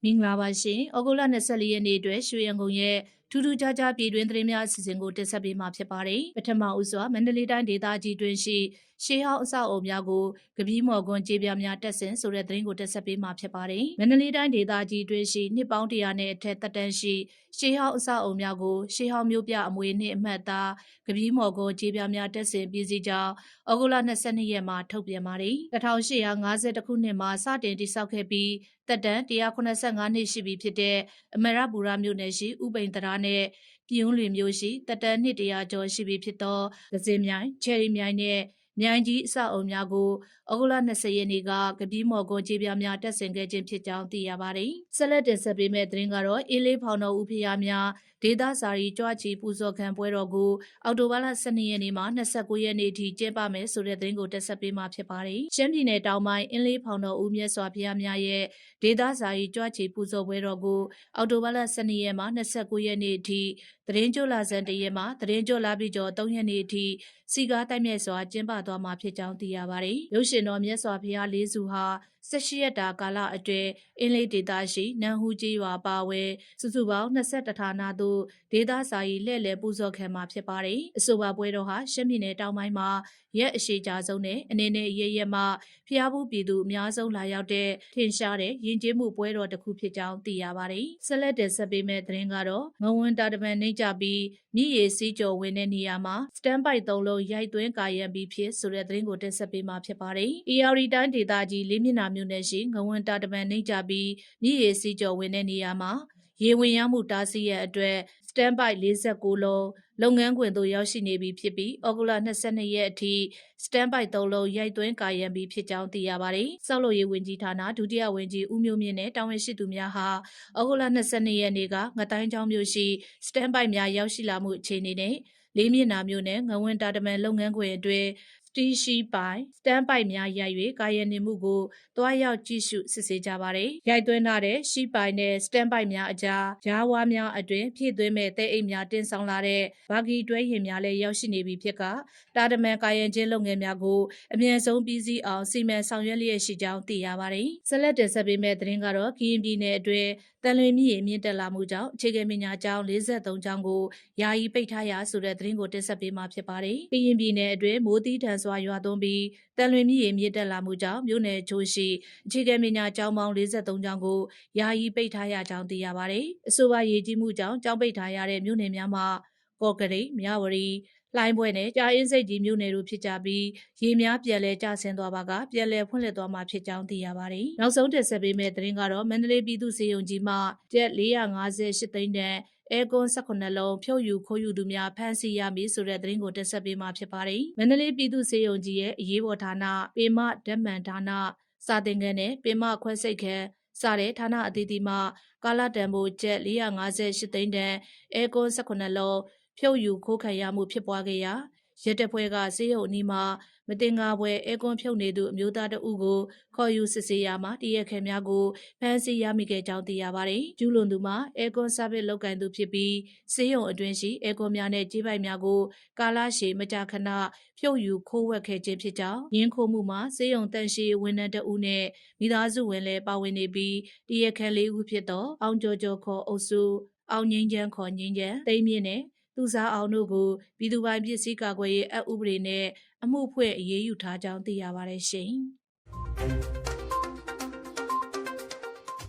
မင်္ဂလာပါရှင်။ဩဂုတ်လ24ရက်နေ့အတွက်ရွှေရန်ကုန်ရဲ့ထူးထူးခြားခြားပြည်တွင်းသတင်းများအစီအစဉ်ကိုတင်ဆက်ပေးမှာဖြစ်ပါတယ်။ပထမဦးစွာမန္တလေးတိုင်းဒေသကြီးတွင်ရှိရှေးဟောင်းအဆောက်အအုံများကိုကပီးမော်ကွန်းကြေးပြားများတက်ဆင်ဆိုတဲ့သတင်းကိုတင်ဆက်ပေးမှာဖြစ်ပါတယ်။မန္တလေးတိုင်းဒေသကြီးတွင်ရှိနှစ်ပေါင်း100နဲ့အထက်သက်တမ်းရှိရှေးဟောင်းအဆောက်အအုံများကိုရှေးဟောင်းမျိုးပြအမွေနှင့်အမှတ်အသားကပီးမော်ကွန်းကြေးပြားများတက်ဆင်ပြည်စည်းကြောင်းဩဂုတ်လ22ရက်မှာထုတ်ပြန်ပါတယ်။1850ခုနှစ်မှာစတင်တည်ဆောက်ခဲ့ပြီးသက်တမ်း185နှစ်ရှိပြီဖြစ်တဲ့အမရပူရမြို့နယ်ရှိဥပိန်တရာနဲ့ပြည်ဦးလွင်မြို့ရှိသက်တမ်းနှစ်100ကျော်ရှိပြီဖြစ်သောဒဇင်မြိုင်ချယ်ရီမြိုင်နဲ့မြိုင်ကြီးအဆောက်အုံများကိုဩဂုတ်လ20ရက်နေ့ကကပီးမော်ကွန်းကြေးပြားများတက်ဆင်ခဲ့ခြင်းဖြစ်ကြောင်းသိရပါတယ်။ဆက်လက်တင်ဆက်ပေးမယ့်သတင်းကတော့အေးလေးဖောင်တော်ဦးဖျားများဒေသစာရီကြွချီပူဇော်ခံပွဲတော်ကိုအောက်တိုဘာလ12ရက်နေ့မှ29ရက်နေ့ထိကျင်းပမယ်ဆိုတဲ့သတင်းကိုတက်ဆက်ပေးမှာဖြစ်ပါတယ်။ရှမ်းပြည်နယ်တောင်ပိုင်းအင်းလေးဖောင်တော်ဦးမြတ်စွာဘုရားများရဲ့ဒေသစာရီကြွချီပူဇော်ပွဲတော်ကိုအောက်တိုဘာလ12ရက်မှ29ရက်နေ့ထိသတင်းကြိုလာဇန်1ရက်မှသတင်းကြိုလာပြီးကျော်3ရက်နေ့ထိစီကားတိုက်မြဲစွာကျင်းပသွားမှာဖြစ်ကြောင်းသိရပါတယ်။ရုပ်ရှင်တော်မြတ်စွာဘုရား၄စုဟာ18ရက်တာကာလအတွင်းအင်းလေးဒေသရှိနန်းဟူးကြီးရွာပါဝဲစုစုပေါင်း21ဌာနသို့ဒေသစာရီလှည့်လည်ပူဇော်ခံမှာဖြစ်ပါတယ်။အဆိုပါပွဲတော်ဟာရှမ်းပြည်နယ်တောင်ပိုင်းမှာရက်အရှိကြာဆုံးနဲ့အနေနဲ့ရက်မှဖျားဘူးပြည်သူအများဆုံးလာရောက်တဲ့ထင်ရှားတဲ့ယဉ်ကျေးမှုပွဲတော်တစ်ခုဖြစ်ကြောင်းသိရပါတယ်။ဆက်လက်တင်ဆက်ပေးမယ့်သတင်းကတော့ငဝွန်တာတပန်နှိမ့်ကြပြီးမြည်ရည်စီးကြော်ဝင်တဲ့နေရာမှာစတန်ပိုက်3လုံးရိုက်သွင်းကာရံပြီးဖြစ်ဆိုတဲ့သတင်းကိုတင်ဆက်ပေးမှာဖြစ်ပါတယ်။ AR တိုင်းဒေသကြီးလေးမျက်နှာမြို့နယ်ရှိငဝွန်တာတပန်နှိမ့်ကြပြီးမြည်ရည်စီးကြော်ဝင်တဲ့နေရာမှာရေဝင်ရောက်မှုတားဆီးရန်အတွက်စတန်ပိုက်49လုံးလုပ်ငန်းခွင်သို့ရောက်ရှိနေပြီဖြစ်ပြီးဩဂုတ်လ22ရက်အထိစတန်ပိုက်3လုံးရိုက်သွင်းကာရံပြီးဖြစ်ကြောင်းသိရပါတယ်။စောက်လုပ်ရေးဝန်ကြီးဌာနဒုတိယဝန်ကြီးဦးမျိုးမြင့်နဲ့တာဝန်ရှိသူများဟာဩဂုတ်လ22ရက်နေ့ကငတိုင်းချောင်းမြို့ရှိစတန်ပိုက်များရောက်ရှိလာမှုအခြေအနေနဲ့လေးမျက်နှာမြို့နယ်ငဝွန်တာတမန်လုပ်ငန်းခွင်အတွင်းစတီရှိပိုင်စတန်ပိုက်များရိုက်၍ကာယံနေမှုကိုတွားရောက်ကြည့်ရှုစစ်ဆေးကြပါတယ်။ရိုက်သွင်းထားတဲ့ရှိပိုင်နဲ့စတန်ပိုက်များအကြားဂျားဝါးများအတွင်ဖြည့်သွင်းမဲ့တဲအိတ်များတင်ဆောင်လာတဲ့ဘာဂီတွဲရင်များလည်းရောက်ရှိနေပြီဖြစ်ကတာတမန်ကာယံချင်းလုပ်ငန်းများကိုအမြန်ဆုံးပြီးစီးအောင်စီမံဆောင်ရွက်လျက်ရှိကြောင်းသိရပါတယ်။ဆက်လက်တင်ဆက်ပေးမယ့်သတင်းကတော့ကရင်ပြည်နယ်အတွင်းတန်လွင်မြစ်မြင့်တက်လာမှုကြောင့်အခြေခံပညာကျောင်း43ကျောင်းကိုယာယီပိတ်ထားရဆိုတဲ့သတင်းကိုတင်ဆက်ပေးမှာဖြစ်ပါတယ်။ကရင်ပြည်နယ်အတွင်းမိုးသီးထန်စွာရွာသွန်းပြီးတန်လွင်မြစ်မြင့်တက်လာမှုကြောင့်မြို့နယ်ချိုးရှိအခြေခံပညာကျောင်းပေါင်း43ကျောင်းကိုယာယီပိတ်ထားရကြောင်းသိရပါတယ်။အဆိုပါရေကြီးမှုကြောင့်ကျောင်းပိတ်ထားရတဲ့မြို့နယ်များမှာကော့ကရိတ်မြဝတီလိုင်းပွဲနဲ့ကြာအင်းစိတ်ကြီးမြို့နယ်တို့ဖြစ်ကြပြီးရေများပြန်လည်ကျဆင်းသွားပါကပြန်လည်ဖွင့်လှစ်သွားမှာဖြစ်ကြောင်းသိရပါတယ်။နောက်ဆုံးတင်ဆက်ပေးမယ့်သတင်းကတော့မန္တလေးပြည်သူ့စေယုံကြီးမှကျပ်458သိန်းတန်အဲကွန်18လုံးဖြုတ်ယူခိုးယူသူများဖမ်းဆီးရမည်ဆိုတဲ့သတင်းကိုတင်ဆက်ပေးမှာဖြစ်ပါတယ်။မန္တလေးပြည်သူ့စေယုံကြီးရဲ့အရေးပေါ်ဌာနပေမဓာတ်မှန်ဌာနစာသင်ခန်းနဲ့ပေမခွဲစိတ်ခန်းစတဲ့ဌာနအသီးသီးမှကာလတန်ဖိုးကျပ်458သိန်းတန်အဲကွန်18လုံးဖြုတ်ယူခိုးခံရမှုဖြစ်ပွားခဲ့ရာရဲတပ်ဖွဲ့ကစေယုံအနီးမှာမတင်ကားပွဲအဲကွန်ဖြုတ်နေသူအမျိုးသားတဦးကိုခေါ်ယူစစ်ဆေးရမှာတရက်ခဲများကိုဖမ်းဆီးရမိခဲ့ကြောင်းသိရပါတယ်။ကျူးလွန်သူမှာအဲကွန်ဆာဗစ်လုပ်ကိုင်သူဖြစ်ပြီးစေယုံအတွင်းရှိအဲကွန်များနဲ့ကြေးပိုက်များကိုကာလရှည်မကြာခဏဖြုတ်ယူခိုးဝှက်ခဲ့ခြင်းဖြစ်ကြောင်းရင်းခိုးမှုမှာစေယုံတန်ရှည်ဝန်ထမ်းတဦးနဲ့မိသားစုဝင်လည်းပါဝင်နေပြီးတရက်ခဲ4ဦးဖြစ်သောအောင်ကျော်ကျော်ခေါ်အုပ်စုအောင်ငိမ့်ချမ်းခေါ်ငိမ့်ချမ်းသိမ်းမြင့်နဲ့သူစားအောင်တို့ကိုပြည်သူပိုင်ပစ္စည်းကာကွယ်ရေးအဥပဒေနဲ့အမှုဖွင့်အရေးယူထားကြောင်းသိရပါတယ်ရှင်။